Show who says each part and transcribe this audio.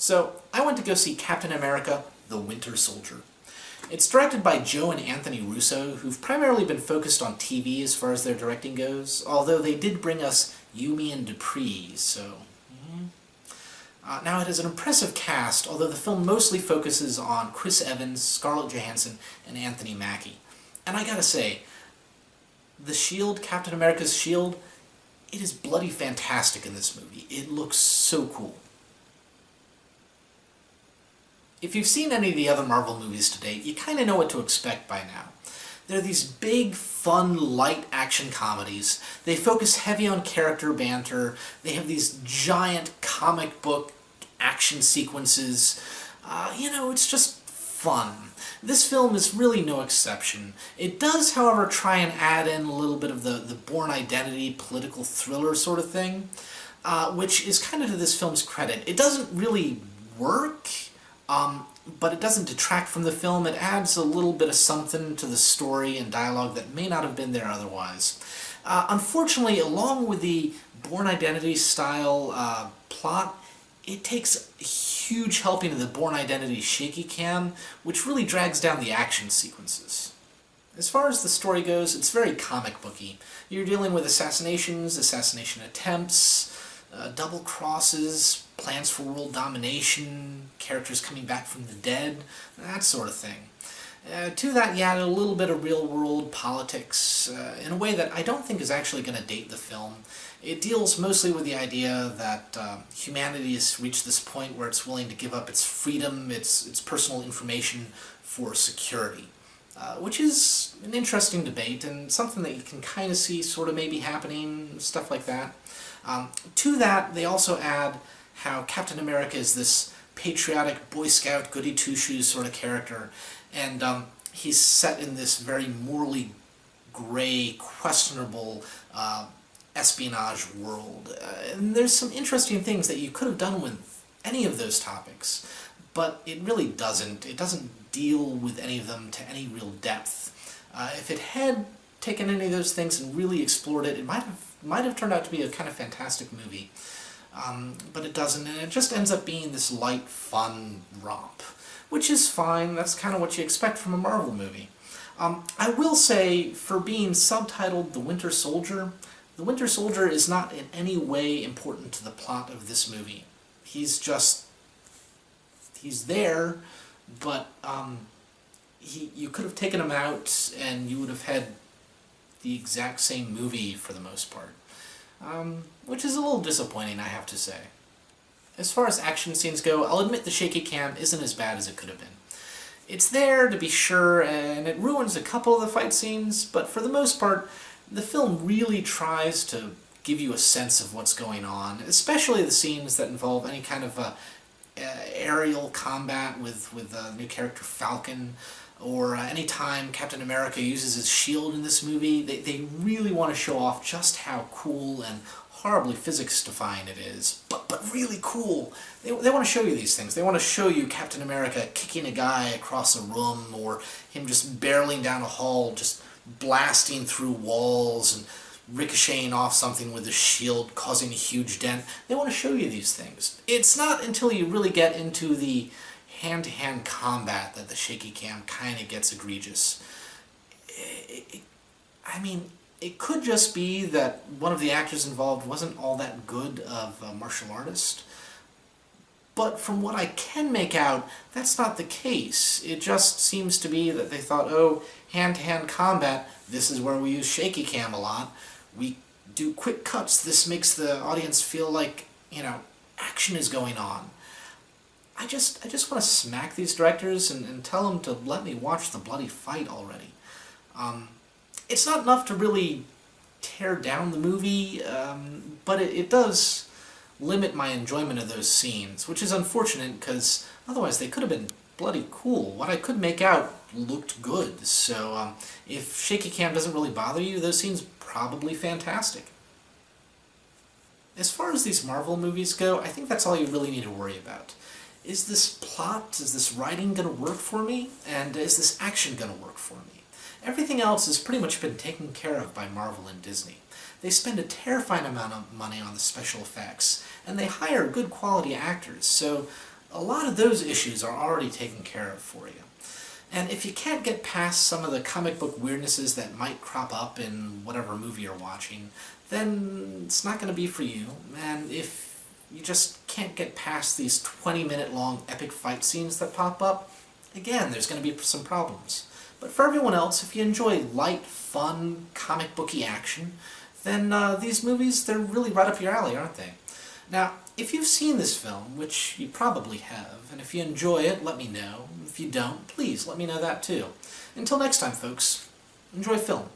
Speaker 1: So, I went to go see Captain America, the Winter Soldier. It's directed by Joe and Anthony Russo, who've primarily been focused on TV as far as their directing goes, although they did bring us Yumi and Dupree, so... Now, it has an impressive cast, although the film mostly focuses on Chris Evans, Scarlett Johansson, and Anthony Mackie. And I gotta say, the shield, Captain America's shield, it is bloody fantastic in this movie. It looks so cool. If you've seen any of the other Marvel movies to date, you kind of know what to expect by now. They're these big, fun, light action comedies. They focus heavy on character banter. They have these giant comic book action sequences. It's just fun. This film is really no exception. It does, however, try and add in a little bit of the Bourne Identity political thriller sort of thing, which is kind of to this film's credit. It doesn't really work, but it doesn't detract from the film. It adds a little bit of something to the story and dialogue that may not have been there otherwise. Unfortunately, along with the Bourne Identity style plot, it takes a huge helping of the Bourne Identity shaky cam, which really drags down the action sequences. As far as the story goes, it's very comic booky. You're dealing with assassinations, assassination attempts, double crosses, plans for world domination, characters coming back from the dead, that sort of thing. To that, you add a little bit of real-world politics in a way that I don't think is actually going to date the film. It deals mostly with the idea that humanity has reached this point where it's willing to give up its freedom, its personal information for security, which is an interesting debate and something that you can kind of see sort of maybe happening, stuff like that. To that, they also add how Captain America is this patriotic Boy Scout, goody-two-shoes sort of character, and he's set in this very morally gray, questionable espionage world. And there's some interesting things that you could have done with any of those topics, but it really doesn't. It doesn't deal with any of them to any real depth. If it had taken any of those things and really explored it, it might have turned out to be a kind of fantastic movie. But it doesn't, and it just ends up being this light, fun romp, which is fine. That's kind of what you expect from a Marvel movie. I will say, for being subtitled The Winter Soldier is not in any way important to the plot of this movie. He's there, but you could have taken him out and you would have had the exact same movie for the most part. Which is a little disappointing, I have to say. As far as action scenes go, I'll admit the shaky cam isn't as bad as it could have been. It's there, to be sure, and it ruins a couple of the fight scenes, but for the most part, the film really tries to give you a sense of what's going on, especially the scenes that involve any kind of aerial combat with the new character Falcon, or any time Captain America uses his shield in this movie. They really want to show off just how cool and horribly physics-defying it is, but really cool. They want to show you these things. They want to show you Captain America kicking a guy across a room, or him just barreling down a hall, just blasting through walls and ricocheting off something with his shield, causing a huge dent. They want to show you these things. It's not until you really get into the hand-to-hand combat that the shaky cam kind of gets egregious. It could just be that one of the actors involved wasn't all that good of a martial artist, but from what I can make out, that's not the case. It just seems to be that they thought, oh, hand-to-hand combat, this is where we use shaky cam a lot. We do quick cuts. This makes the audience feel like, action is going on. I just want to smack these directors and tell them to let me watch the bloody fight already. It's not enough to really tear down the movie, but it does limit my enjoyment of those scenes, which is unfortunate because otherwise they could have been bloody cool. What I could make out looked good, so if shaky cam doesn't really bother you, those scenes probably fantastic. As far as these Marvel movies go, I think that's all you really need to worry about. Is this plot, is this writing going to work for me? And is this action going to work for me? Everything else has pretty much been taken care of by Marvel and Disney. They spend a terrifying amount of money on the special effects, and they hire good quality actors, so a lot of those issues are already taken care of for you. And if you can't get past some of the comic book weirdnesses that might crop up in whatever movie you're watching, then it's not going to be for you. And if you just can't get past these 20-minute long epic fight scenes that pop up, again, there's going to be some problems. But for everyone else, if you enjoy light, fun, comic booky action, then these movies, they're really right up your alley, aren't they? Now, if you've seen this film, which you probably have, and if you enjoy it, let me know. If you don't, please let me know that too. Until next time, folks, enjoy film.